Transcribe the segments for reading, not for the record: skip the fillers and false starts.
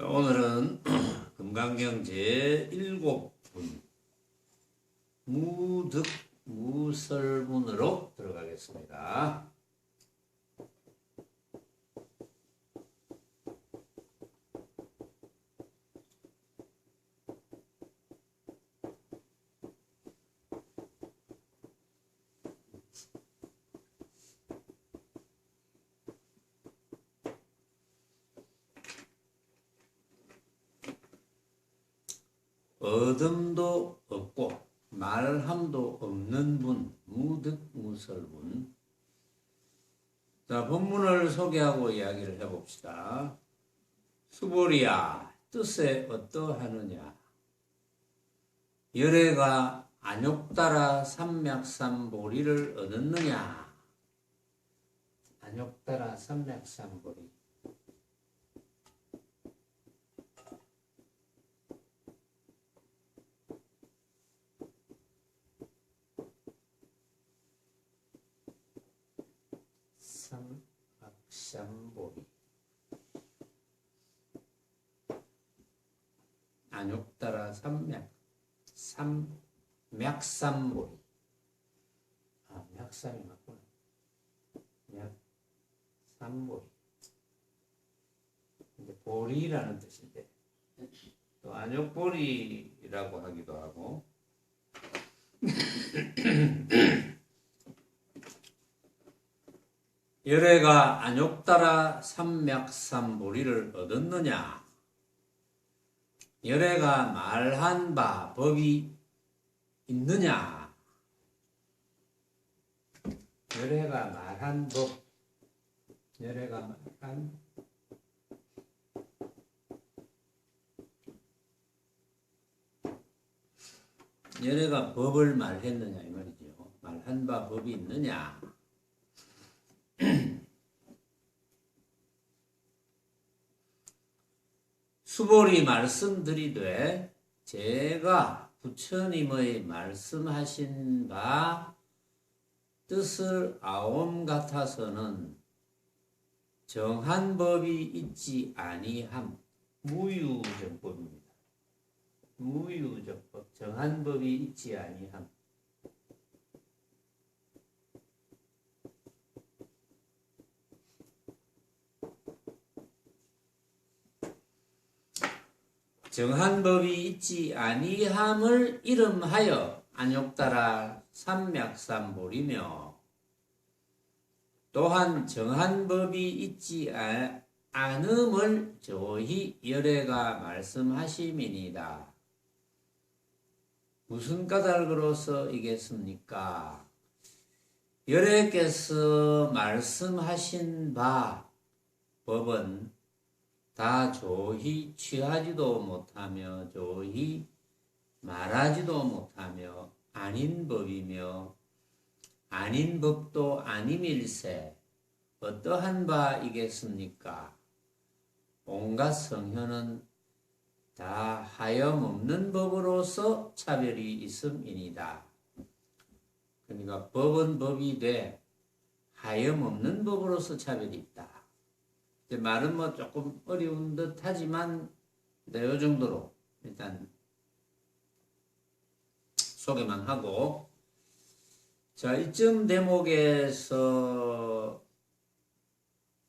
오늘은 금강경 제7분 무득무설문으로 들어가겠습니다. 어둠도 없고 말함도 없는 분, 무득무설분. 자, 본문을 소개하고 이야기를 해봅시다. 수보리야, 뜻에 어떠하느냐? 열애가 안욕따라 삼맥삼보리를 얻었느냐? 안욕따라 삼맥삼보리. 삼맥삼보리. 안욕따라 삼맥삼보리. 아, 맥삼이 맞구나. 맥삼보리. 근데 보리라는 뜻인데 또 안욕보리라고 하기도 하고. 열애가 안욕따라 삼맥삼보리를 얻었느냐? 열애가 말한 바 법이 있느냐? 열애가 말한 법, 열애가 말한 열애가 법을 말했느냐 이 말이죠. 말한 바 법이 있느냐? 수보리 말씀드리되 제가 부처님의 말씀하신 바 뜻을 아옴 같아서는 정한 법이 있지 아니함. 무유정법입니다. 무유정법, 정한 법이 있지 아니함. 정한 법이 있지 아니함을 이름하여 안욕따라 삼맥삼보리며 또한 정한 법이 있지 않음을 조히 열애가 말씀하심이니이다. 무슨 까닭으로서 이겠습니까? 열애께서 말씀하신 바 법은 다 조히 취하지도 못하며 조히 말하지도 못하며 아닌 법이며 아닌 법도 아님일세 어떠한 바이겠습니까? 온갖 성현은 다 하염없는 법으로서 차별이 있음이니이다. 그러니까 법은 법이 돼 하염없는 법으로서 차별이 있다. 말은 뭐 조금 어려운 듯 하지만 이 정도로 일단 소개만 하고, 자, 이쯤 대목에서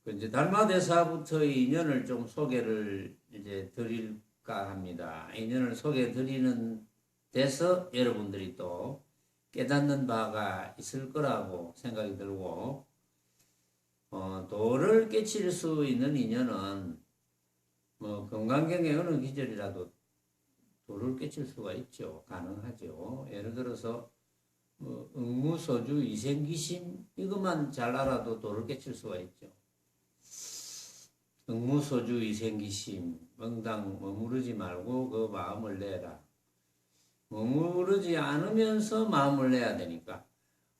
이제 달마대사부터의 인연을 좀 소개를 이제 드릴까 합니다. 인연을 소개 드리는 데서 여러분들이 또 깨닫는 바가 있을 거라고 생각이 들고, 도를 깨칠 수 있는 인연은 뭐 금강경의 어느 기절이라도 도를 깨칠 수가 있죠. 가능하죠. 예를 들어서 뭐 응무소주 이생기심 이것만 잘 알아도 도를 깨칠 수가 있죠. 응무소주 이생기심, 멍당 머무르지 말고 그 마음을 내라. 머무르지 않으면서 마음을 내야 되니까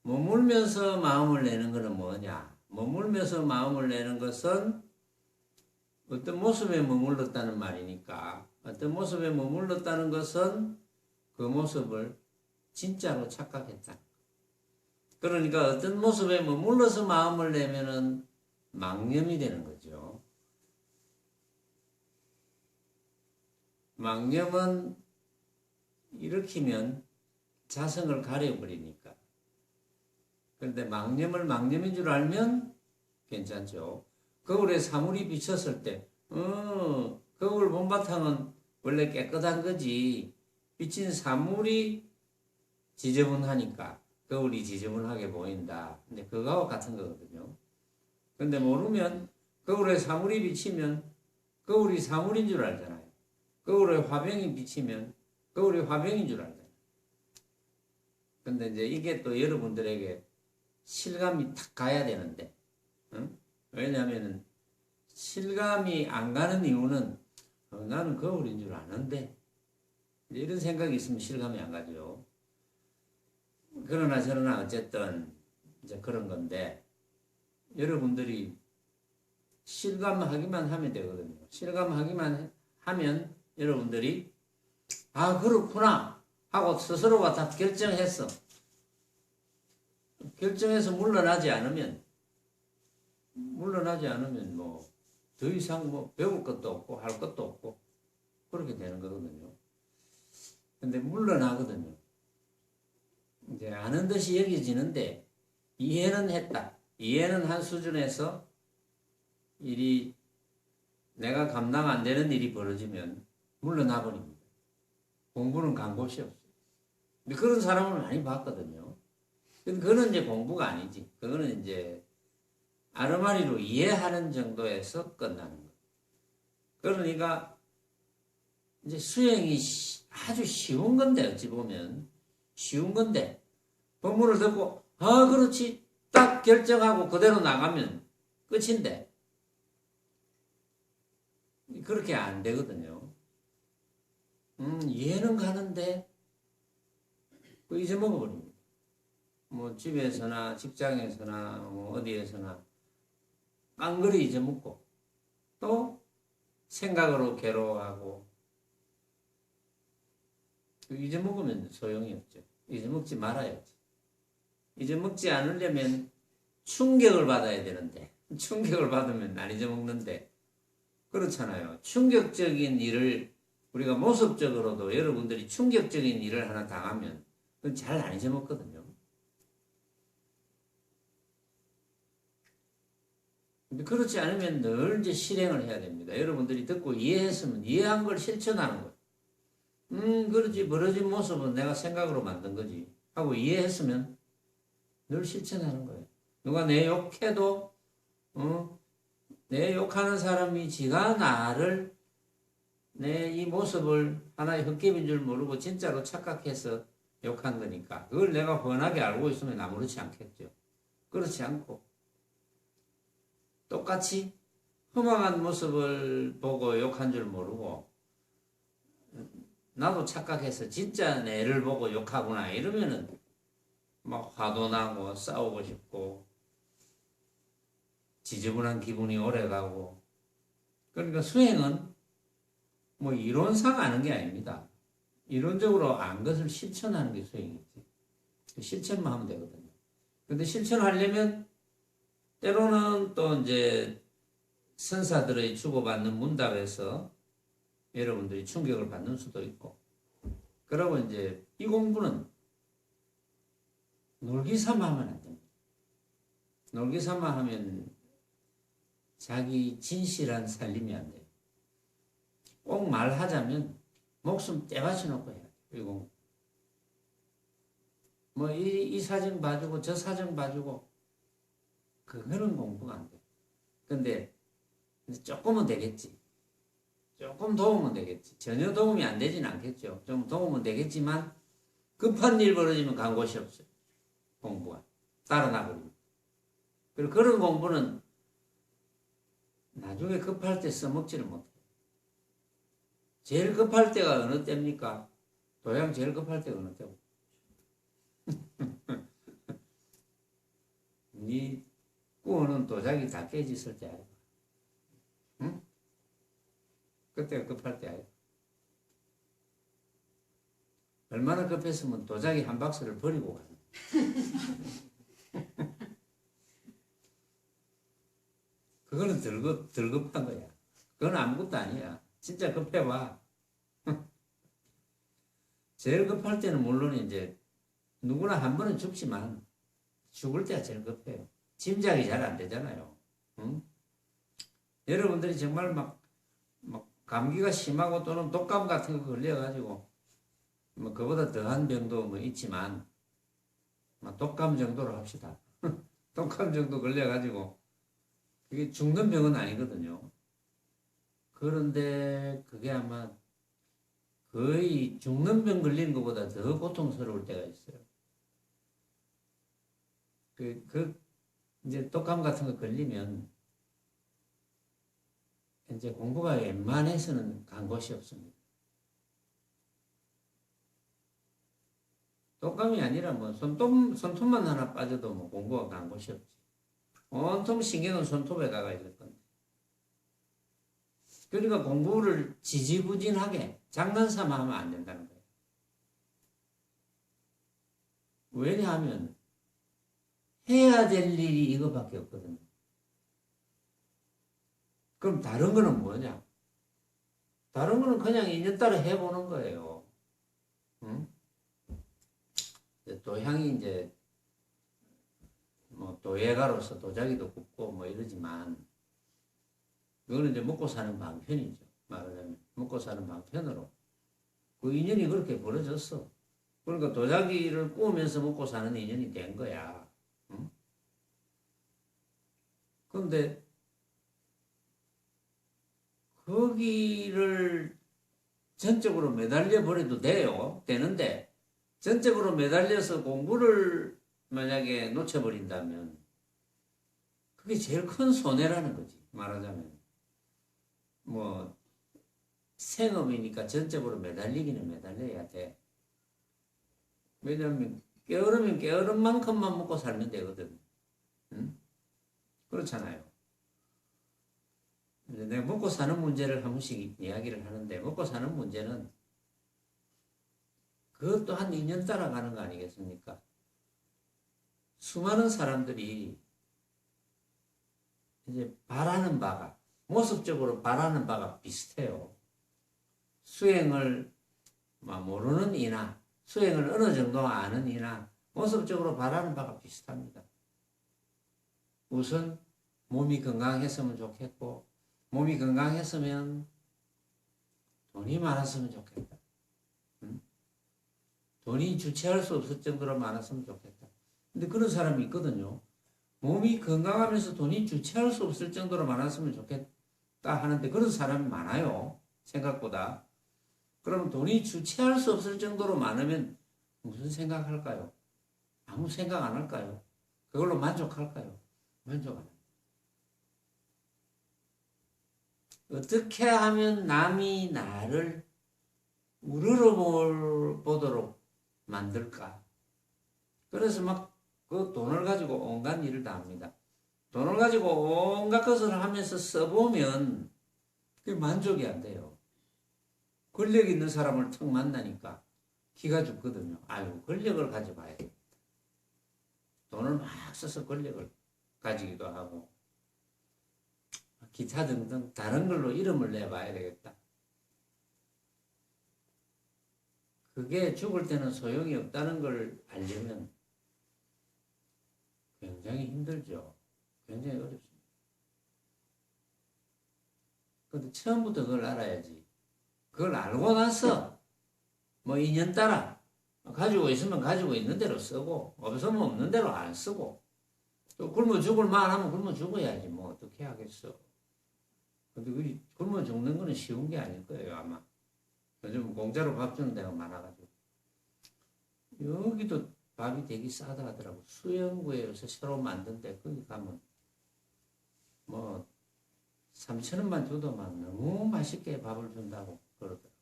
머물면서 마음을 내는 것은 뭐냐? 머물면서 마음을 내는 것은 어떤 모습에 머물렀다는 말이니까, 어떤 모습에 머물렀다는 것은 그 모습을 진짜로 착각했다. 그러니까 어떤 모습에 머물러서 마음을 내면은 망념이 되는 거죠. 망념은 일으키면 자성을 가려버리니까. 그런데 망념을 망념인 줄 알면 괜찮죠. 거울에 사물이 비쳤을 때, 거울 본바탕은 원래 깨끗한 거지. 비친 사물이 지저분하니까 거울이 지저분하게 보인다. 근데 그거와 같은 거거든요. 근데 모르면 거울에 사물이 비치면 거울이 사물인 줄 알잖아요. 거울에 화병이 비치면 거울이 화병인 줄 알잖아요. 근데 이제 이게 또 여러분들에게 실감이 탁 가야 되는데, 응? 왜냐하면 실감이 안 가는 이유는 나는 거울인 줄 아는데 이런 생각이 있으면 실감이 안 가죠. 그러나 어쨌든 이제 그런 건데 여러분들이 실감하기만 하면 되거든요. 실감하기만 하면 여러분들이 아 그렇구나 하고 스스로가 다 결정해서 물러나지 않으면 뭐 더 이상 뭐 배울 것도 없고 할 것도 없고 그렇게 되는 거거든요. 근데 물러나거든요. 이제 아는 듯이 여겨지는데 이해는 했다. 이해는 한 수준에서 일이 내가 감당 안 되는 일이 벌어지면 물러나 버립니다. 공부는 간 곳이 없어요. 근데 그런 사람을 많이 봤거든요. 근데 그거는 이제 공부가 아니지. 그거는 이제 아르마리로 이해하는 정도에서 끝나는 거예요. 그러니까 이제 수행이 아주 쉬운 건데 어찌 보면 쉬운 건데 법문을 듣고 아 그렇지 딱 결정하고 그대로 나가면 끝인데 그렇게 안 되거든요. 이해는 가는데 잊어먹어버립니다. 뭐 집에서나 직장에서나 뭐 어디에서나 깡그리 잊어먹고 또 생각으로 괴로워하고 잊어먹으면 소용이 없죠. 잊어먹지 말아야지. 잊어먹지 않으려면 충격을 받아야 되는데 충격을 받으면 안 잊어먹는데 그렇잖아요. 충격적인 일을 우리가 모습적으로도 여러분들이 충격적인 일을 하나 당하면 그건 잘 안 잊어먹거든요. 근데 그렇지 않으면 늘 이제 실행을 해야 됩니다. 여러분들이 듣고 이해했으면 이해한 걸 실천하는 거예요. 그렇지. 벌어진 모습은 내가 생각으로 만든 거지. 하고 이해했으면 늘 실천하는 거예요. 누가 내 욕해도, 내 욕하는 사람이 지가 나를, 내 이 모습을 하나의 헛개인 줄 모르고 진짜로 착각해서 욕한 거니까. 그걸 내가 훤하게 알고 있으면 아무렇지 않겠죠. 그렇지 않고. 똑같이 허망한 모습을 보고 욕한 줄 모르고 나도 착각해서 진짜 내를 보고 욕하구나 이러면은 막 화도 나고 싸우고 싶고 지저분한 기분이 오래가고 그러니까 수행은 뭐 이론상 아는 게 아닙니다. 이론적으로 안 것을 실천하는 게 수행이지. 실천만 하면 되거든요. 근데 실천하려면 때로는 또 이제 선사들의 주고받는 문답에서 여러분들이 충격을 받는 수도 있고, 그러고 이제 이 공부는 놀기 삼아 하면 안 됩니다. 놀기 삼아 하면 자기 진실한 살림이 안 돼요. 꼭 말하자면 목숨 떼받쳐 놓고 해야 돼요. 이 공부. 뭐 이 사정 봐주고 저 사정 봐주고 그거는 공부가 안 돼. 근데 조금은 되겠지. 조금 도움은 되겠지. 전혀 도움이 안 되진 않겠죠. 좀 도움은 되겠지만 급한 일 벌어지면 간 곳이 없어요. 공부가. 따라나버립니다. 그리고 그런 공부는 나중에 급할 때 써먹지를 못해요. 제일 급할 때가 어느 때입니까? 도양 제일 급할 때가 어느 때고. 네 꾸어는 도자기 다 깨졌을 때 알고. 응? 그때가 급할 때 알고. 얼마나 급했으면 도자기 한 박스를 버리고 가는. 그거는 덜 급한 거야. 그건 아무것도 아니야. 진짜 급해봐. 제일 급할 때는 물론 이제 누구나 한 번은 죽지만 죽을 때가 제일 급해요. 짐작이 잘 안 되잖아요. 응? 여러분들이 정말 막 감기가 심하고 또는 독감 같은 거 걸려가지고 뭐 그보다 더한 병도 뭐 있지만 독감 정도로 합시다. 독감 정도 걸려가지고 그게 죽는 병은 아니거든요. 그런데 그게 아마 거의 죽는 병 걸리는 것보다 더 고통스러울 때가 있어요. 이제 독감 같은 거 걸리면 이제 공부가 웬만해서는 간 곳이 없습니다. 독감이 아니라 뭐 손톱만 하나 빠져도 뭐 공부가 간 곳이 없지. 온통 신경은 손톱에다가 있을 건데. 그러니까 공부를 지지부진하게 장난삼아 하면 안 된다는 거예요. 왜냐하면 해야 될 일이 이거밖에 없거든요. 그럼 다른 거는 뭐냐? 다른 거는 그냥 인연따라 해보는 거예요. 응? 도향이 이제 뭐 도예가로서 도자기도 굽고 뭐 이러지만 그거는 이제 먹고 사는 방편이죠. 말하자면 먹고 사는 방편으로 그 인연이 그렇게 벌어졌어. 그러니까 도자기를 구우면서 먹고 사는 인연이 된 거야. 응? 그런데 거기를 전적으로 매달려 버려도 돼요. 되는데 전적으로 매달려서 공부를 만약에 놓쳐버린다면 그게 제일 큰 손해라는 거지. 말하자면 뭐 생업이니까 전적으로 매달리기는 매달려야 돼. 왜냐하면 게으르면 게으른 만큼만 먹고 살면 되거든. 응? 그렇잖아요. 내가 먹고 사는 문제를 한 번씩 이야기를 하는데 먹고 사는 문제는 그것도 한 2년 따라가는 거 아니겠습니까? 수많은 사람들이 이제 바라는 바가 모습적으로 바라는 바가 비슷해요. 수행을 모르는 이나 수행을 어느 정도 아는 이나 모습적으로 바라는 바가 비슷합니다. 우선 몸이 건강했으면 좋겠고 몸이 건강했으면 돈이 많았으면 좋겠다. 응? 돈이 주체할 수 없을 정도로 많았으면 좋겠다. 근데 그런 사람이 있거든요. 몸이 건강하면서 돈이 주체할 수 없을 정도로 많았으면 좋겠다 하는데 그런 사람이 많아요. 생각보다. 그러면 돈이 주체할 수 없을 정도로 많으면 무슨 생각할까요? 아무 생각 안 할까요? 그걸로 만족할까요? 만족 안 합니다. 어떻게 하면 남이 나를 우러러보도록 만들까? 그래서 막 그 돈을 가지고 온갖 일을 다 합니다. 돈을 가지고 온갖 것을 하면서 써보면 그게 만족이 안 돼요. 권력 있는 사람을 턱 만나니까 기가 죽거든요. 아유, 권력을 가져봐야 돼. 돈을 막 써서 권력을 가지기도 하고 기타 등등 다른 걸로 이름을 내봐야 되겠다. 그게 죽을 때는 소용이 없다는 걸 알려면 굉장히 힘들죠. 굉장히 어렵습니다. 그런데 처음부터 그걸 알아야지. 그걸 알고 나서 뭐 인연 따라 가지고 있으면 가지고 있는 대로 쓰고 없으면 없는 대로 안 쓰고 또 굶어 죽을 만하면 굶어 죽어야지 뭐 어떻게 하겠어. 근데 그 굶어 죽는 거는 쉬운 게 아닐 거예요 아마. 요즘 공짜로 밥 주는 데가 많아가지고 여기도 밥이 되게 싸다 하더라고. 수영구에 요새 새로 만든 데 거기 가면 뭐 3,000원만 줘도 막 너무 맛있게 밥을 준다고 그러더라고.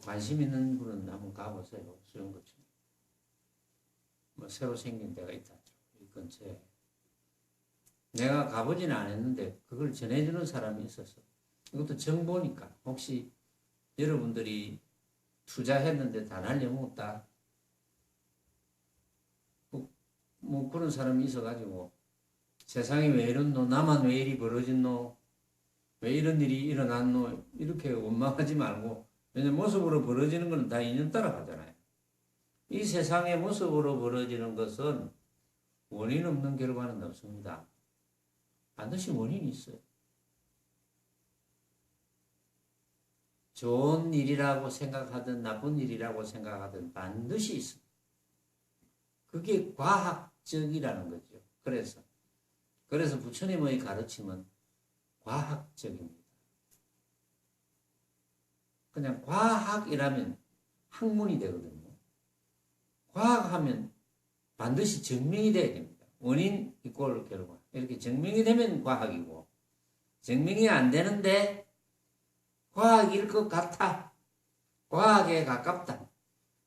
관심 있는 분은 한번 가보세요. 수영구청. 뭐 새로 생긴 데가 있다. 이 근처에. 내가 가보지는 않았는데 그걸 전해주는 사람이 있었어. 이것도 정보니까 혹시 여러분들이 투자했는데 다 날려먹었다. 뭐 그런 사람이 있어가지고 세상이 왜 이렇노? 나만 왜 이리 벌어졌노? 왜 이런 일이 일어났노? 이렇게 원망하지 말고 왜냐면 모습으로 벌어지는 것은 다 인연 따라가잖아요. 이 세상의 모습으로 벌어지는 것은 원인 없는 결과는 없습니다. 반드시 원인이 있어요. 좋은 일이라고 생각하든 나쁜 일이라고 생각하든 반드시 있습니다. 그게 과학적이라는 거죠. 그래서 부처님의 가르침은 과학적입니다. 그냥 과학이라면 학문이 되거든요. 과학하면 반드시 증명이 돼야 됩니다. 원인 이꼴 결과. 이렇게 증명이 되면 과학이고, 증명이 안 되는데 과학일 것 같아. 과학에 가깝다.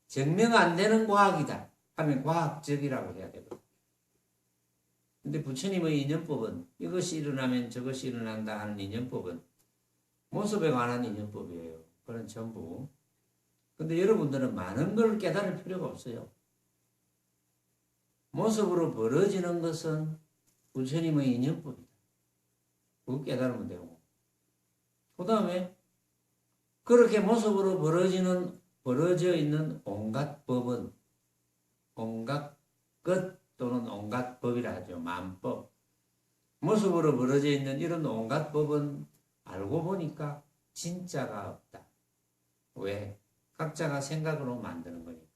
증명 안 되는 과학이다 하면 과학적이라고 해야 되거든요. 근데 부처님의 인연법은 이것이 일어나면 저것이 일어난다 하는 인연법은 모습에 관한 인연법이에요. 그건 전부. 근데 여러분들은 많은 걸 깨달을 필요가 없어요. 모습으로 벌어지는 것은 부처님의 인연법이다. 그거 깨달으면 되고. 그 다음에 그렇게 모습으로 벌어져 있는 온갖 법은 온갖 것 또는 온갖 법이라 하죠. 만법. 모습으로 벌어져 있는 이런 온갖 법은 알고 보니까 진짜가 없다. 왜? 각자가 생각으로 만드는 거니까.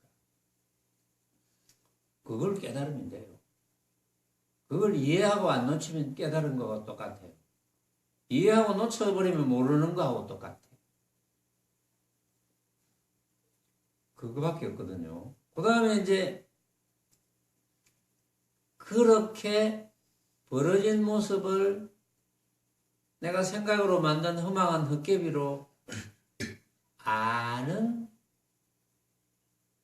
그걸 깨달으면 돼요. 그걸 이해하고 안 놓치면 깨달은 거하고 똑같아요. 이해하고 놓쳐버리면 모르는 거하고 똑같아요. 그거밖에 없거든요. 그 다음에 이제 그렇게 벌어진 모습을 내가 생각으로 만든 허망한 헛개비로 아는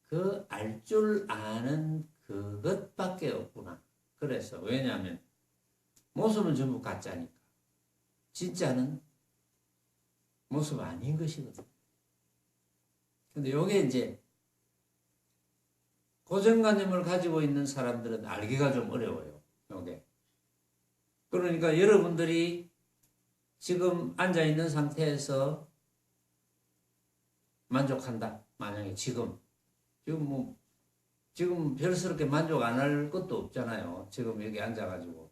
그 알 줄 아는 그것밖에 없구나. 그래서 왜냐하면 모습은 전부 가짜니까. 진짜는 모습 아닌 것이거든. 근데 요게 이제 고정관념을 가지고 있는 사람들은 알기가 좀 어려워요. 요게. 그러니까 여러분들이 지금 앉아있는 상태에서 만족한다. 만약에 지금 별스럽게 만족 안 할 것도 없잖아요. 지금 여기 앉아가지고.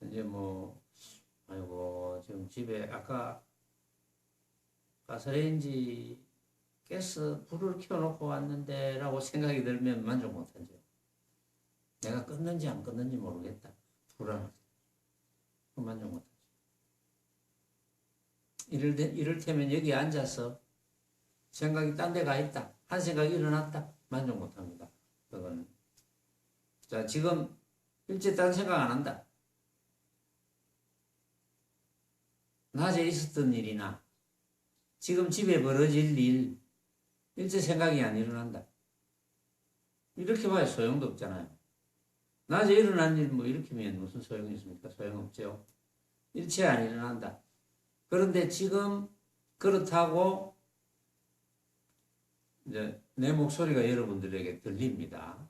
이제 아이고, 지금 집에 아까 가스레인지 불을 켜놓고 왔는데 라고 생각이 들면 만족 못하죠. 내가 껐는지 안 껐는지 모르겠다. 불안하죠. 만족 못하죠. 이를테면 여기 앉아서 생각이 딴 데 가 있다. 한 생각이 일어났다. 만족 못합니다. 그거는. 자, 지금 일제 딴 생각 안 한다. 낮에 있었던 일이나 지금 집에 벌어질 일 일제 생각이 안 일어난다. 이렇게 봐야 소용도 없잖아요. 낮에 일어난 일 이렇게면 무슨 소용이 있습니까? 소용없죠. 일체 안 일어난다. 그런데 지금 그렇다고 이제 내 목소리가 여러분들에게 들립니다.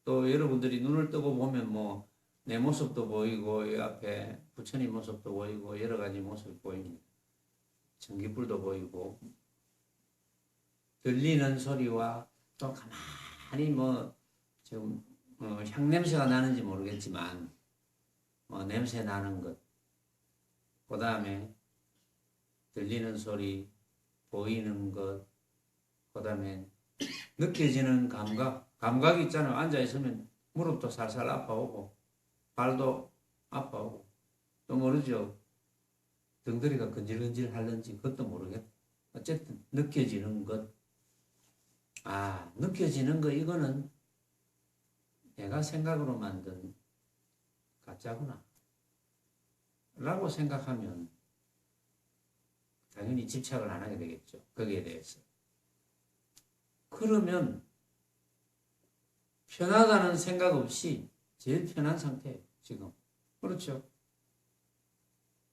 또 여러분들이 눈을 뜨고 보면 내 모습도 보이고 이 앞에 부처님 모습도 보이고 여러 가지 모습이 보입니다. 전기불도 보이고 들리는 소리와 또 가만히 지금 향냄새가 나는지 모르겠지만 냄새 나는 것, 그 다음에 들리는 소리, 보이는 것, 그 다음에 느껴지는 감각이 있잖아요. 앉아있으면 무릎도 살살 아파오고 발도 아파오고 또 모르죠. 등다리가 근질근질 할는지 그것도 모르겠고 어쨌든 느껴지는 것. 느껴지는 거 이거는 내가 생각으로 만든 가짜구나 라고 생각하면 당연히 집착을 안 하게 되겠죠. 거기에 대해서. 그러면 편하다는 생각 없이 제일 편한 상태예요. 지금. 그렇죠.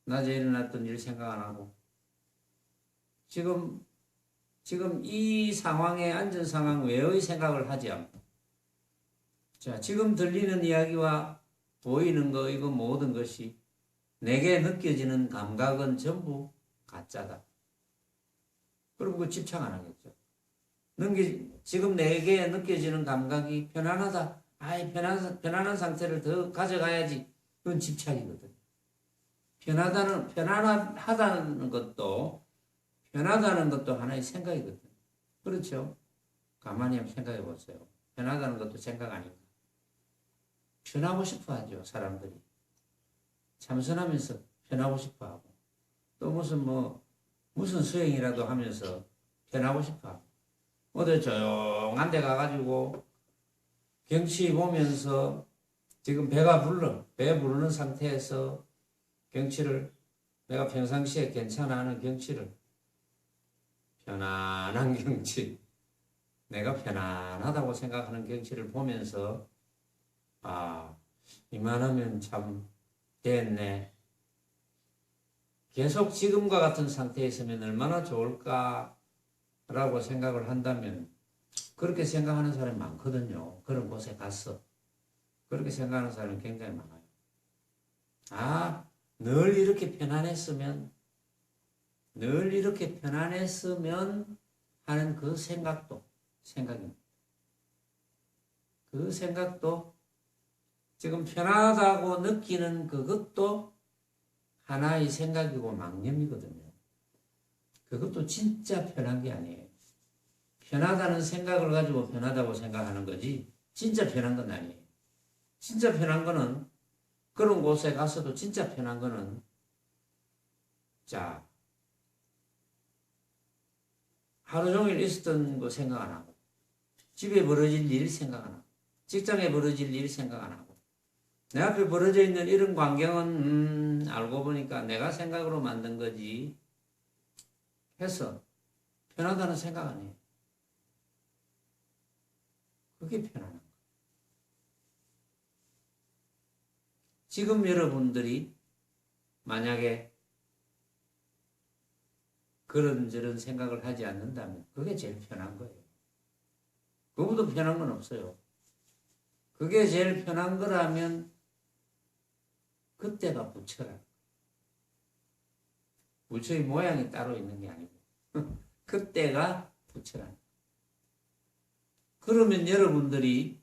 낮에 일어났던 일 생각 안 하고 지금 이 상황에 앉은 상황 외의 생각을 하지 않고 자, 지금 들리는 이야기와 보이는 거 이거 모든 것이 내게 느껴지는 감각은 전부 가짜다. 그럼 그 집착 안 하겠죠. 지금 내게 느껴지는 감각이 편안하다. 아이, 편안한 상태를 더 가져가야지. 그건 집착이거든. 편안하다는 것도 하나의 생각이거든. 그렇죠? 가만히 한번 생각해 보세요. 편하다는 것도 생각 아닌가? 편하고 싶어 하죠, 사람들이. 참선하면서 편하고 싶어 하고. 또 무슨 수행이라도 하면서 편하고 싶어 하고. 어디 조용한 데 가가지고 경치 보면서 지금 배 부르는 상태에서 경치를, 내가 평상시에 괜찮아 하는 경치를, 편안한 경치, 내가 편안하다고 생각하는 경치를 보면서, 아, 이만하면 참 됐네. 계속 지금과 같은 상태에 있으면 얼마나 좋을까라고 생각을 한다면, 그렇게 생각하는 사람이 많거든요. 그런 곳에 가서. 그렇게 생각하는 사람이 굉장히 많아요. 아, 늘 이렇게 편안했으면 하는 그 생각입니다. 그 생각도 지금 편하다고 느끼는 그것도 하나의 생각이고 망념이거든요. 그것도 진짜 편한 게 아니에요. 편하다는 생각을 가지고 편하다고 생각하는 거지 진짜 편한 건 아니에요. 진짜 편한 거는, 그런 곳에 가서도 진짜 편한 거는, 자, 하루 종일 있었던 거 생각 안 하고, 집에 벌어질 일 생각 안 하고, 직장에 벌어질 일 생각 안 하고, 내 앞에 벌어져 있는 이런 광경은 알고 보니까 내가 생각으로 만든 거지 해서 편하다는 생각 안 해요. 그게 편안한 거예요. 지금 여러분들이 만약에 그런저런 생각을 하지 않는다면 그게 제일 편한 거예요. 그거보다 편한 건 없어요. 그게 제일 편한 거라면 그때가 부처라. 부처의 모양이 따로 있는 게 아니고 그때가 부처라. 그러면 여러분들이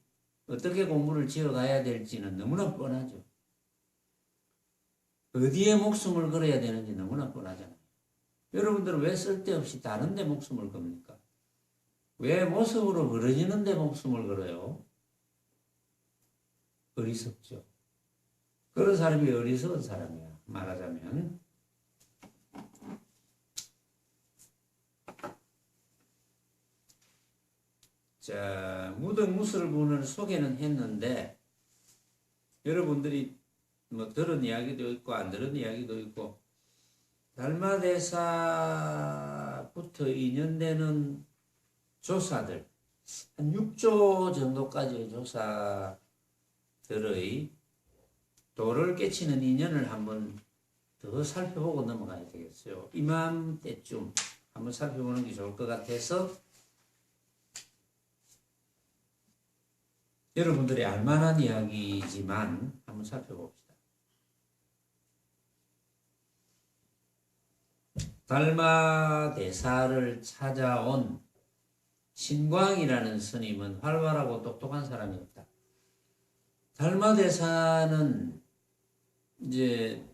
어떻게 공부를 지어가야 될지는 너무나 뻔하죠. 어디에 목숨을 걸어야 되는지 너무나 뻔하잖아요. 여러분들은 왜 쓸데없이 다른 데 목숨을 겁니까? 왜 모습으로 벌어지는 데 목숨을 걸어요? 어리석죠. 그런 사람이 어리석은 사람이야. 말하자면. 자, 무등무술분을 소개는 했는데 여러분들이 들은 이야기도 있고 안 들은 이야기도 있고, 달마대사부터 인연되는 조사들, 한 6조 정도까지의 조사들의 도를 깨치는 인연을 한번 더 살펴보고 넘어가야 되겠어요. 이맘때쯤 한번 살펴보는 게 좋을 것 같아서 여러분들이 알만한 이야기지만 한번 살펴봅시다. 달마대사를 찾아온 신광이라는 스님은 활발하고 똑똑한 사람이었다. 달마대사는 이제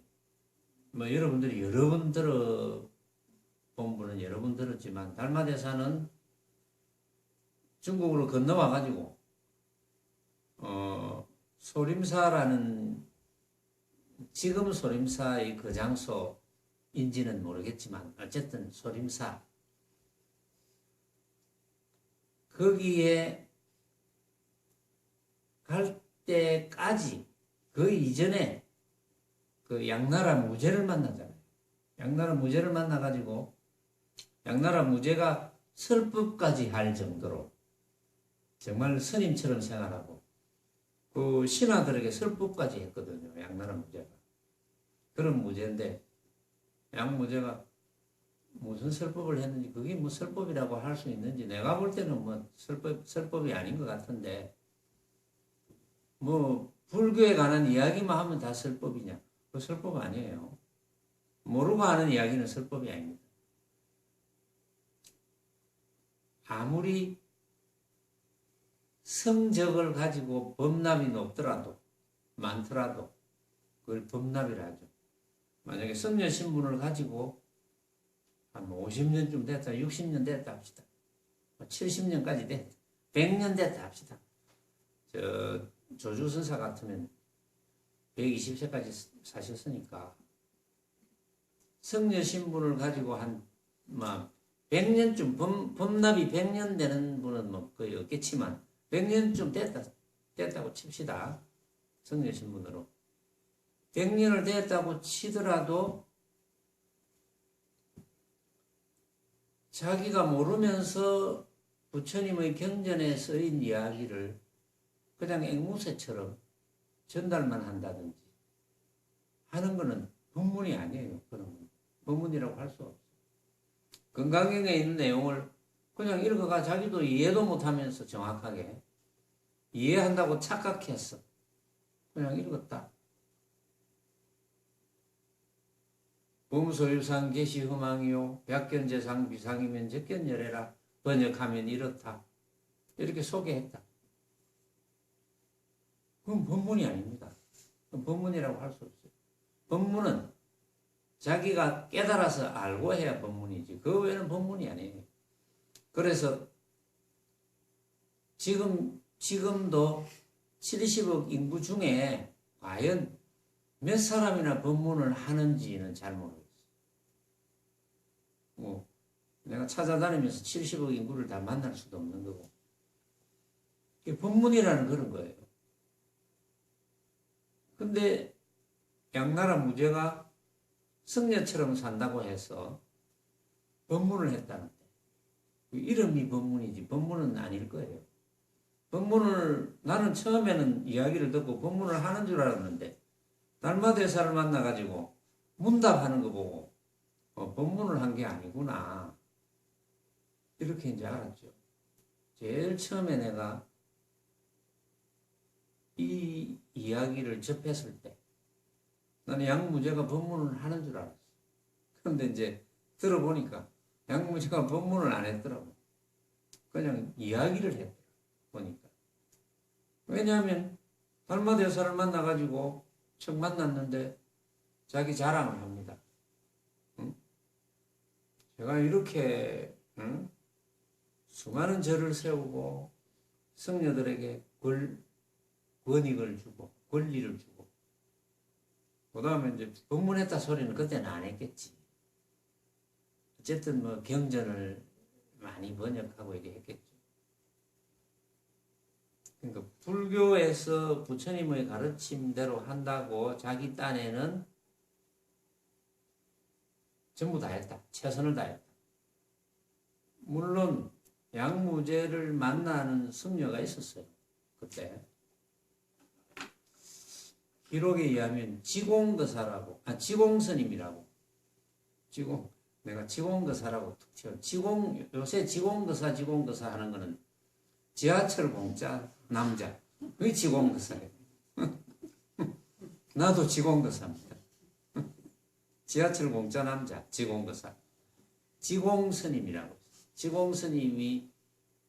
여러분들이 여러 번 들어본 분은 여러 번 들었지만, 달마대사는 중국으로 건너와 가지고 소림사라는, 지금 소림사의 그 장소인지는 모르겠지만 어쨌든 소림사, 거기에 갈 때까지 그 이전에 그 양나라 무제를 만나잖아요. 양나라 무제를 만나가지고 양나라 무제가 설법까지 할 정도로 정말 스님처럼 생활하고 그 신하들에게 설법까지 했거든요. 양나라 무제가. 그런 무제인데 양무제가 무슨 설법을 했는지, 그게 뭐 설법이라고 할 수 있는지 내가 볼 때는 뭐 설법이 아닌 것 같은데, 뭐 불교에 관한 이야기만 하면 다 설법이냐? 그 설법 아니에요. 모르고 하는 이야기는 설법이 아닙니다. 아무리 성적을 가지고 법납이 높더라도 많더라도 그걸 법납이라 하죠. 만약에 성녀 신분을 가지고 한 50년쯤 됐다, 60년 됐다 합시다. 70년까지 됐다, 100년 됐다 합시다. 조주선사 같으면 120세까지 사셨으니까 성녀 신분을 가지고 한 100년쯤 법납이 100년 되는 분은 뭐 거의 없겠지만 100년쯤 됐다고 칩시다. 성녀 신분으로 100년을 됐다고 치더라도 자기가 모르면서 부처님의 경전에 쓰인 이야기를 그냥 앵무새처럼 전달만 한다든지 하는 것은 법문이 아니에요. 그런 건 법문이라고 할 수 없어요. 건강경에 있는 내용을 그냥 읽어가 자기도 이해도 못하면서 정확하게 이해한다고 착각했어. 그냥 읽었다. 범소유상 계시흠망이요 약견재상 비상이면 적견열애라 번역하면 이렇다. 이렇게 소개했다. 그건 법문이 아닙니다. 그건 법문이라고 할 수 없어요. 법문은 자기가 깨달아서 알고 해야 법문이지 그 외에는 법문이 아니에요. 그래서 지금도 70억 인구 중에 과연 몇 사람이나 법문을 하는지는 잘 모르겠어요. 내가 찾아다니면서 70억 인구를 다 만날 수도 없는 거고. 이게 법문이라는 그런 거예요. 근데 양나라 무제가 성녀처럼 산다고 해서 법문을 했다는데 그 이름이 법문이지 법문은 아닐 거예요. 법문을 나는 처음에는 이야기를 듣고 법문을 하는 줄 알았는데 달마대사를 만나가지고 문답하는 거 보고 법문을 한 게 아니구나 이렇게 이제 알았죠. 제일 처음에 내가 이 이야기를 접했을 때 나는 양무제가 법문을 하는 줄 알았어. 그런데 이제 들어보니까 양무제가 법문을 안 했더라고. 그냥 이야기를 했더라고 보니까. 왜냐하면 달마대사를 만나가지고 처음 만났는데 자기 자랑을 합니다. 응? 제가 이렇게 수많은 절을 세우고 성녀들에게 권익을 주고 권리를 주고 그 다음에 이제 법문했다 소리는 그때는 안 했겠지. 어쨌든 뭐 경전을 많이 번역하고 이렇게 했겠죠. 그러니까 불교에서 부처님의 가르침대로 한다고 자기 딴에는 전부 다 했다. 최선을 다했다. 물론 양무제를 만나는 승려가 있었어요. 그때. 기록에 의하면 지공거사라고, 지공스님이라고. 내가 지공거사라고 툭 튀어. 요새 지공거사 하는 거는 지하철 공짜 남자. 그게 지공거사예요. 나도 지공거사입니다. 지하철 공짜 남자, 지공거사. 지공스님이라고. 지공스님이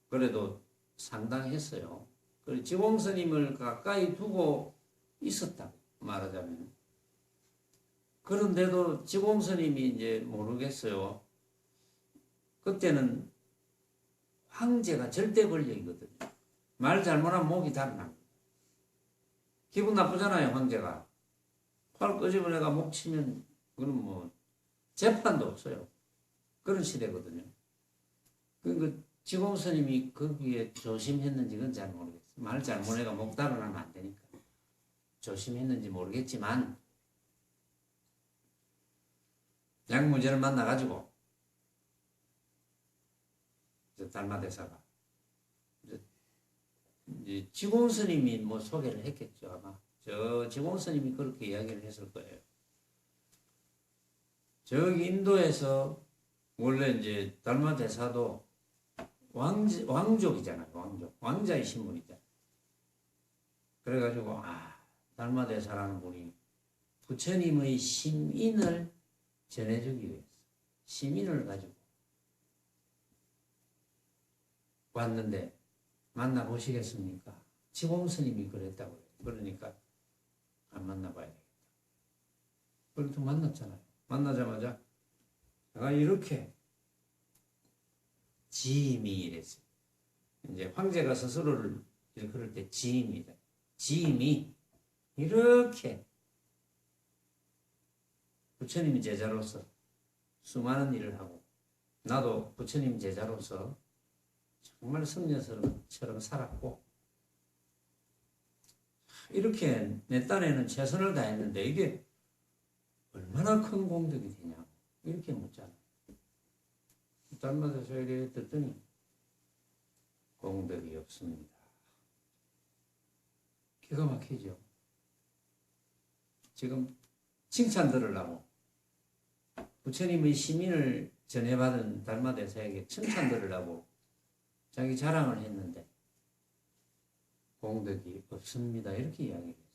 그래도 상당했어요. 그리고 지공스님을 가까이 두고 있었다고 말하자면. 그런데도 지공스님이 이제 모르겠어요. 그때는 황제가 절대 권력이거든요. 말 잘못하면 목이 달아납니다. 기분 나쁘잖아요, 황제가. 팔 끄집어내가 목 치면 그건 뭐 재판도 없어요. 그런 시대거든요. 그러니까 지공스님이 거기에 조심했는지 그건 잘 모르겠어요. 말 잘못해가 목 달아나면 안 되니까. 조심했는지 모르겠지만 양무제를 만나가지고 달마대사가 이제 지공스님이 뭐 소개를 했겠죠. 아마 저 지공스님이 그렇게 이야기를 했을 거예요. 저기 인도에서 원래 이제 달마대사도 왕족이잖아요. 왕자의 신분이잖아요. 그래가지고 달마대사라는 분이 부처님의 심인을 전해주기 위해서 심인을 가지고 왔는데 만나보시겠습니까? 지공 스님이 그랬다고요. 그러니까 안 만나봐야 되겠다. 그래도 만났잖아요. 만나자마자 내가 이렇게 지임이 이랬어요. 이제 황제가 스스로를 이렇게 그럴 때 지임이다. 지임이 이렇게 부처님 제자로서 수많은 일을 하고 나도 부처님 제자로서 정말 성녀처럼 살았고 이렇게 내 딴에는 최선을 다했는데 이게 얼마나 큰 공덕이 되냐 이렇게 묻잖아. 딸마다 저에게 듣더니 공덕이 없습니다. 기가 막히죠. 지금 칭찬 들으려고 부처님의 시민을 전해받은 달마대사에게 칭찬 들으려고 자기 자랑을 했는데 공덕이 없습니다. 이렇게 이야기했어요.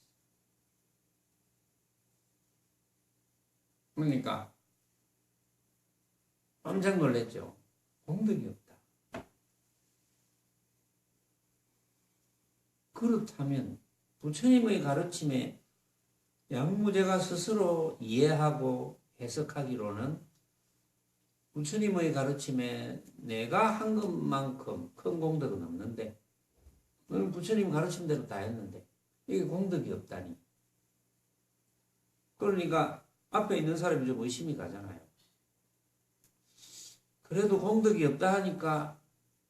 그러니까 깜짝 놀랐죠. 공덕이 없다. 그렇다면 부처님의 가르침에 양무제가 스스로 이해하고 해석하기로는 부처님의 가르침에 내가 한 것만큼 큰 공덕은 없는데 부처님 가르침대로 다 했는데 이게 공덕이 없다니. 그러니까 앞에 있는 사람이 좀 의심이 가잖아요. 그래도 공덕이 없다 하니까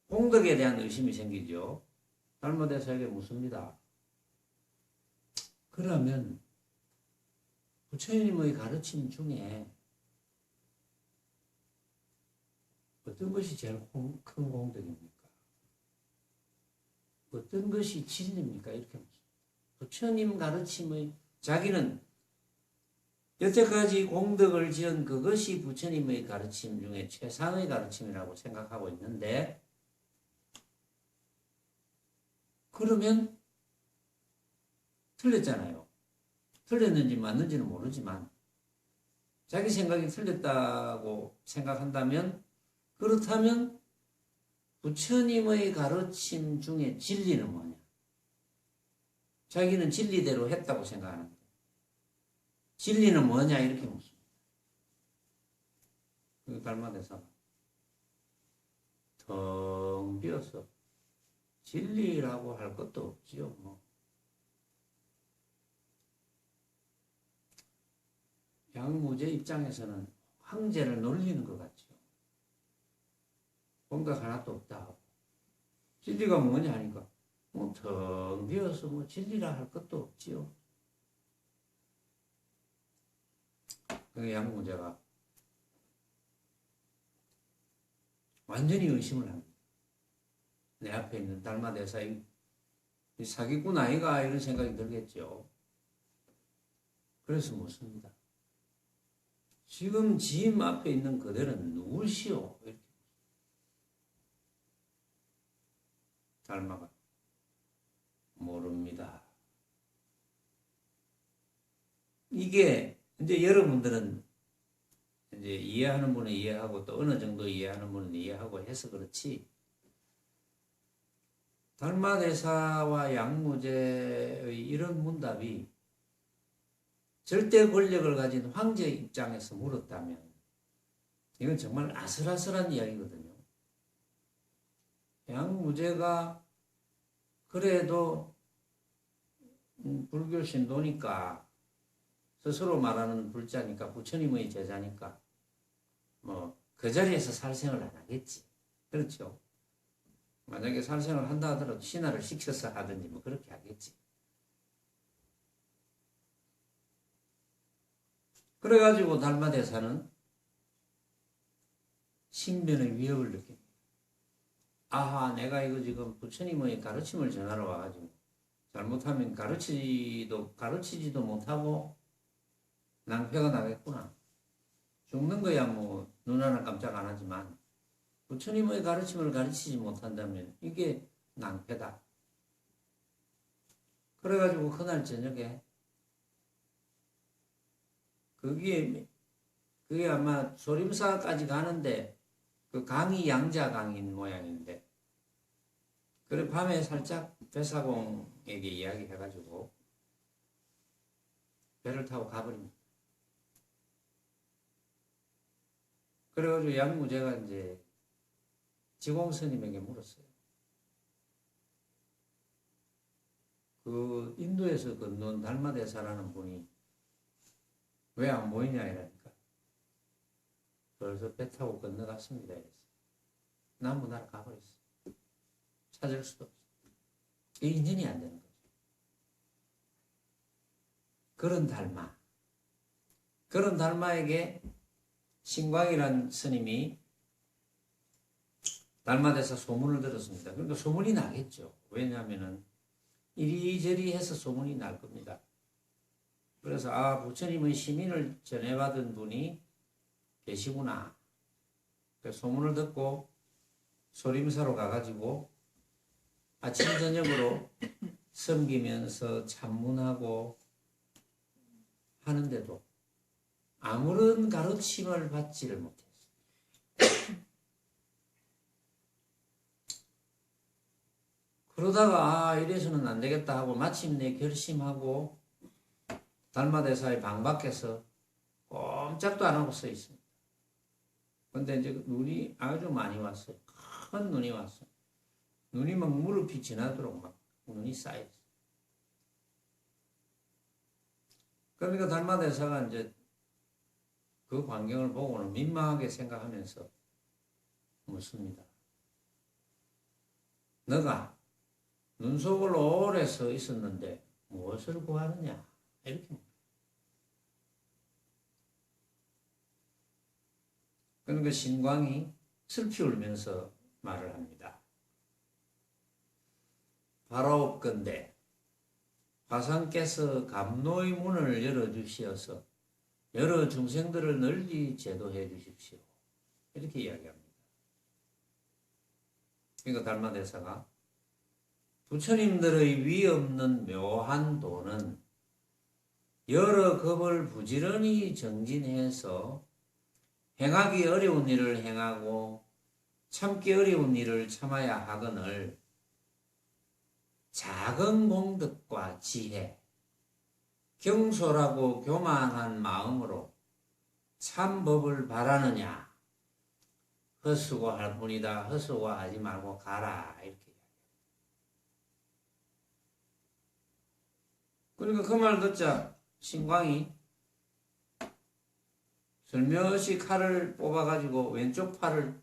공덕에 대한 의심이 생기죠. 달마대사에게 묻습니다. 그러면 부처님의 가르침 중에 어떤 것이 제일 큰 공덕입니까? 어떤 것이 진리입니까? 이렇게 묻습니다. 부처님 가르침의 자기는 여태까지 공덕을 지은 그것이 부처님의 가르침 중에 최상의 가르침이라고 생각하고 있는데 그러면 틀렸잖아요. 틀렸는지 맞는지는 모르지만 자기 생각이 틀렸다고 생각한다면 그렇다면 부처님의 가르침 중에 진리는 뭐냐? 자기는 진리대로 했다고 생각하는데 진리는 뭐냐? 이렇게 묻습니다. 그 달마대사가 텅 비어서 진리라고 할 것도 없지요. 뭐. 양무제 입장에서는 황제를 놀리는 것 같죠. 공덕 하나도 없다. 진리가 뭐냐 하니까 뭐 텅 비어서 뭐 진리라 할 것도 없지요. 그 양무제가 완전히 의심을 합니다. 내 앞에 있는 달마대사의 사기꾼 아이가 이런 생각이 들겠죠. 그래서 묻습니다. 지금 지임 앞에 있는 그들은 누구시오? 이렇게. 달마가 모릅니다. 이게 이제 여러분들은 이제 이해하는 분은 이해하고 또 어느 정도 이해하는 분은 이해하고 해서 그렇지. 달마대사와 양무제의 이런 문답이 절대 권력을 가진 황제 입장에서 물었다면 이건 정말 아슬아슬한 이야기거든요. 양무제가 그래도 불교 신도니까 스스로 말하는 불자니까 부처님의 제자니까 뭐 그 자리에서 살생을 안 하겠지. 그렇죠. 만약에 살생을 한다 하더라도 신하를 시켜서 하든지 뭐 그렇게 하겠지. 그래가지고 달마대사는 신변의 위협을 느낍니다. 아하, 내가 이거 지금 부처님의 가르침을 전하러 와가지고 잘못하면 가르치지도 못하고 낭패가 나겠구나. 죽는 거야 뭐 눈 하나 깜짝 안 하지만 부처님의 가르침을 가르치지 못한다면 이게 낭패다. 그래가지고 그날 저녁에 그게 아마 소림사까지 가는데 그 강이 양자 강인 모양인데 그래 밤에 살짝 배사공에게 이야기해가지고 배를 타고 가버립니다. 그래가지고 양무제가 이제 지공 스님에게 물었어요. 그 인도에서 건너온 달마대사라는 분이 왜 안 보이냐 이러니까 그래서 배 타고 건너갔습니다. 이랬어요. 남부 나라 가버렸어요. 찾을 수도 없어요. 인연이 안 되는 거죠. 그런 달마에게 신광이란 스님이 달마대사 소문을 들었습니다. 그러니까 소문이 나겠죠. 왜냐하면은 이리저리 해서 소문이 날 겁니다. 그래서 부처님의 시민을 전해받은 분이 계시구나. 그래서 소문을 듣고 소림사로 가가지고 아침 저녁으로 섬기면서 참문하고 하는데도 아무런 가르침을 받지를 못했어요. 그러다가 이래서는 안 되겠다 하고 마침내 결심하고 달마대사의 방 밖에서 꼼짝도 안 하고 서 있습니다. 근데 이제 눈이 아주 많이 왔어요. 큰 눈이 왔어요. 눈이 막 무릎이 지나도록 막 눈이 쌓였어요. 그러니까 달마대사가 이제 그 광경을 보고는 민망하게 생각하면서 묻습니다. 너가 눈 속을 오래 서 있었는데 무엇을 구하느냐? 이렇게 묻니다. 그러니까 신광이 슬피 울면서 말을 합니다. 바라옵건대 화상께서 감노의 문을 열어주시어서 여러 중생들을 널리 제도해 주십시오. 이렇게 이야기합니다. 그러니까 달마대사가 부처님들의 위 없는 묘한 도는 여러 겁을 부지런히 정진해서 행하기 어려운 일을 행하고 참기 어려운 일을 참아야 하거늘 작은 공덕과 지혜, 경솔하고 교만한 마음으로 참 법을 바라느냐? 헛수고할 뿐이다. 헛수고하지 말고 가라. 이렇게. 그러니까 그 말 듣자 신광이 슬며시 칼을 뽑아가지고 왼쪽 팔을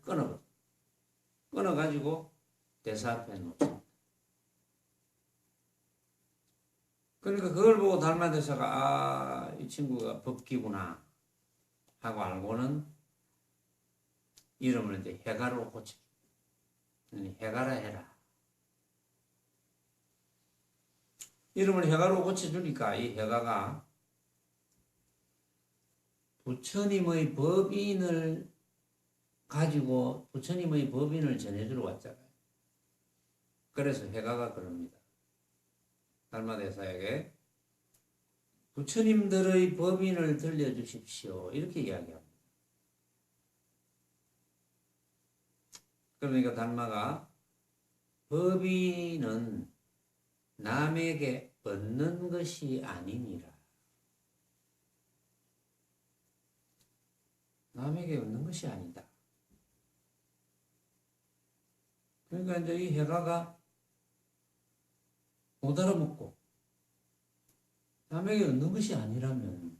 끊어가지고 대사 앞에 놓습니다. 그러니까 그걸 보고 달마대사가 이 친구가 법기구나 하고 알고는 이름을 이제 해가로 고쳐. 해가라 해라. 이름을 해가로 고쳐주니까 이 해가가 부처님의 법인을 가지고 부처님의 법인을 전해주러 왔잖아요. 그래서 해가가 그럽니다. 달마대사에게 부처님들의 법인을 들려주십시오. 이렇게 이야기합니다. 그러니까 달마가 법인은 남에게 얻는 것이 아니니라. 남에게 얻는 것이 아니다. 그러니까 이제 이 해가가 못 알아먹고 남에게 얻는 것이 아니라면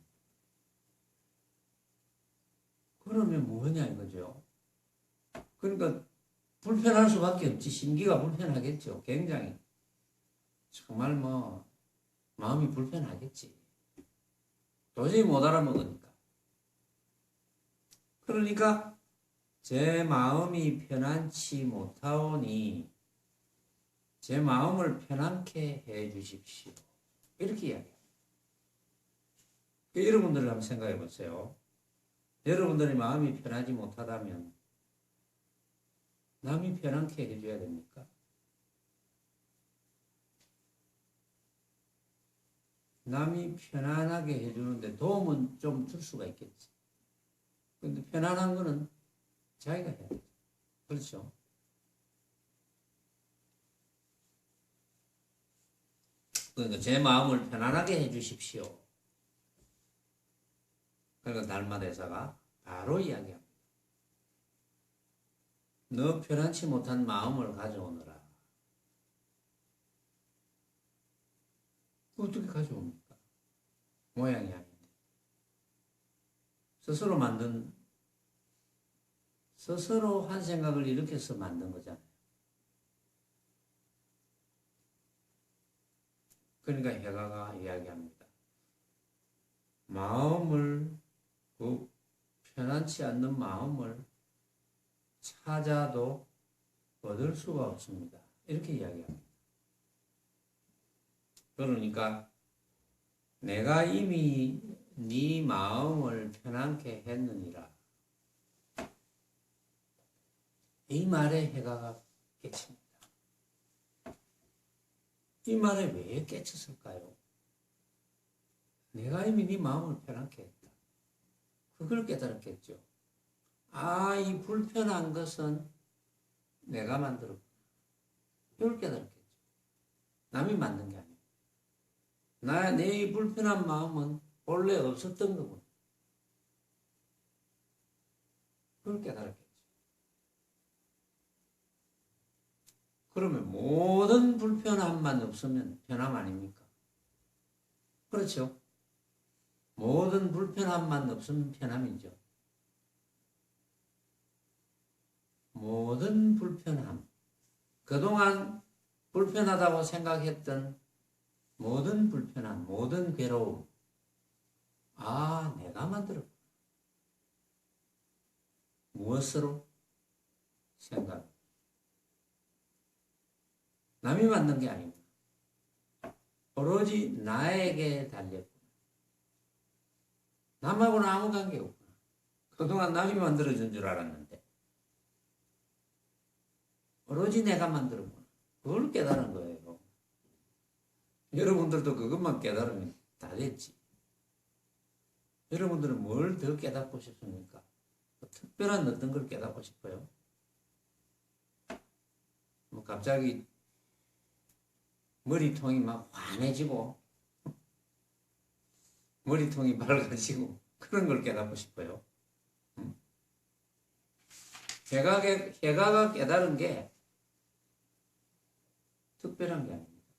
그러면 뭐냐 이거죠. 그러니까 불편할 수밖에 없지. 심기가 불편하겠죠. 굉장히 정말 마음이 불편하겠지. 도저히 못 알아먹으니까. 그러니까 제 마음이 편안치 못하오니 제 마음을 편안케 해 주십시오. 이렇게 이야기합니다. 여러분들 한번 생각해 보세요. 여러분들의 마음이 편하지 못하다면 남이 편안케 해줘야 됩니까? 남이 편안하게 해주는데 도움은 좀 줄 수가 있겠지. 근데 편안한 거는 자기가 해야 되죠. 그렇죠? 그러니까 제 마음을 편안하게 해주십시오. 그러니까 달마대사가 바로 이야기합니다. 너 편안치 못한 마음을 가져오너라. 어떻게 가져옵니까? 모양이 아닌데. 스스로 한 생각을 일으켜서 만든 거잖아요. 그러니까 해가가 이야기합니다. 그 편안치 않는 마음을 찾아도 얻을 수가 없습니다. 이렇게 이야기합니다. 그러니까 내가 이미 네 마음을 편안케 했느니라. 이 말에 해가가 깨칩니다. 이 말에 왜 깨쳤을까요? 내가 이미 네 마음을 편안케 했다. 그걸 깨달았겠죠. 아, 이 불편한 것은 내가 만들었구나. 이걸 깨달았겠죠. 남이 만든 게 아니고. 내 불편한 마음은 원래 없었던 거구나. 그걸 깨달았겠죠. 그러면 모든 불편함만 없으면 편함 아닙니까? 그렇죠. 모든 불편함만 없으면 편함이죠. 모든 불편함, 그동안 불편하다고 생각했던 모든 불편함, 모든 괴로움, 아, 내가 만들었구나. 무엇으로? 생각. 남이 만든 게 아닙니다. 오로지 나에게 달렸구나. 남하고는 아무 관계가 없구나. 그동안 남이 만들어준 줄 알았는데 오로지 내가 만들었구나. 그걸 깨달은 거예요. 여러분들도 그것만 깨달으면 다 됐지. 여러분들은 뭘 더 깨닫고 싶습니까? 특별한 어떤 걸 깨닫고 싶어요? 뭐 갑자기 머리통이 막 환해지고 머리통이 밝아지고 그런 걸 깨닫고 싶어요. 해가가 깨달은 게 특별한 게 아닙니다.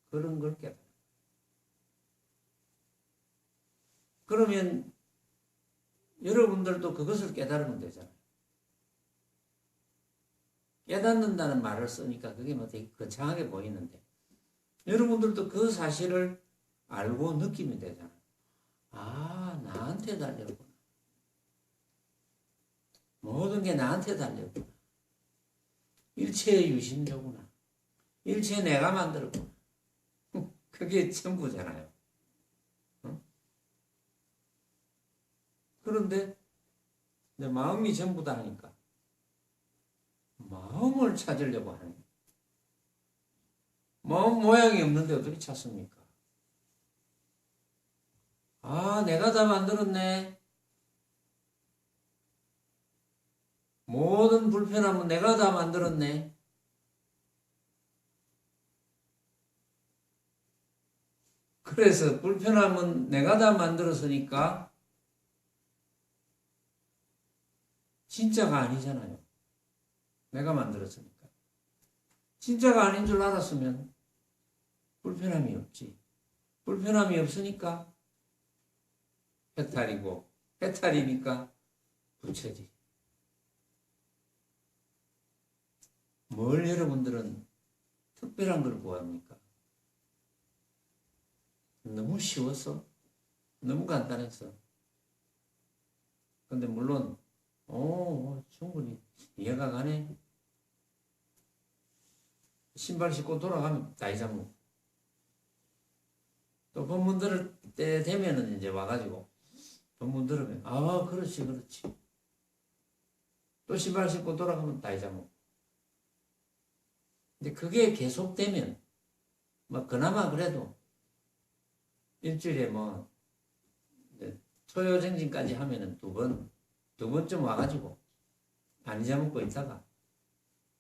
그런 걸 깨달아요. 그러면 여러분들도 그것을 깨달으면 되잖아요. 깨닫는다는 말을 쓰니까 그게 뭐 되게 거창하게 보이는데 여러분들도 그 사실을 알고 느끼면 되잖아요. 아, 나한테 달렸구나. 모든 게 나한테 달렸구나. 일체의 유심조구나. 일체 내가 만들었구나. 그게 전부잖아요. 그런데 내 마음이 전부다 하니까 마음을 찾으려고 하는 거예요. 마음 모양이 없는데 어떻게 찾습니까? 아, 내가 다 만들었네. 모든 불편함은 내가 다 만들었네. 그래서 불편함은 내가 다 만들었으니까 진짜가 아니잖아요. 내가 만들었으니까. 진짜가 아닌 줄 알았으면 불편함이 없지. 불편함이 없으니까 해탈이고 해탈이니까 부처지. 뭘 여러분들은 특별한 걸 구합니까? 너무 쉬웠어. 너무 간단했어. 근데 물론 충분히 이해가 가네. 신발 신고 돌아가면 다 잊어먹고. 또 본문 들을 때 되면은 이제 와가지고 본문 들으면 그렇지. 또 신발 신고 돌아가면 다 잊어먹고. 근데 그게 계속되면 뭐 그나마 그래도 일주일에 뭐 토요정진까지 하면은 두 번쯤 와가지고 안 잊어먹고 있다가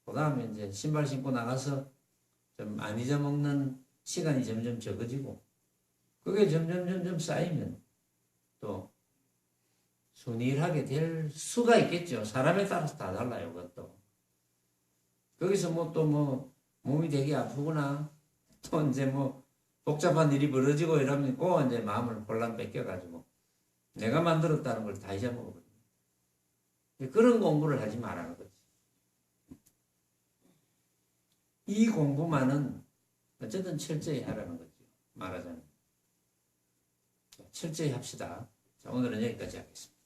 그 다음에 이제 신발 신고 나가서 좀 안 잊어먹는 시간이 점점 적어지고 그게 점점 쌓이면 또 순일하게 될 수가 있겠죠. 사람에 따라서 다 달라요. 그것도. 거기서 몸이 되게 아프거나 또 이제 복잡한 일이 벌어지고 이러면 꼭 이제 마음을 혼란 뺏겨가지고 내가 만들었다는 걸 다 잊어먹어버려요. 그런 공부를 하지 말라는 거지. 이 공부만은 어쨌든 철저히 하라는 거죠. 말하자면. 철저히 합시다. 자, 오늘은 여기까지 하겠습니다.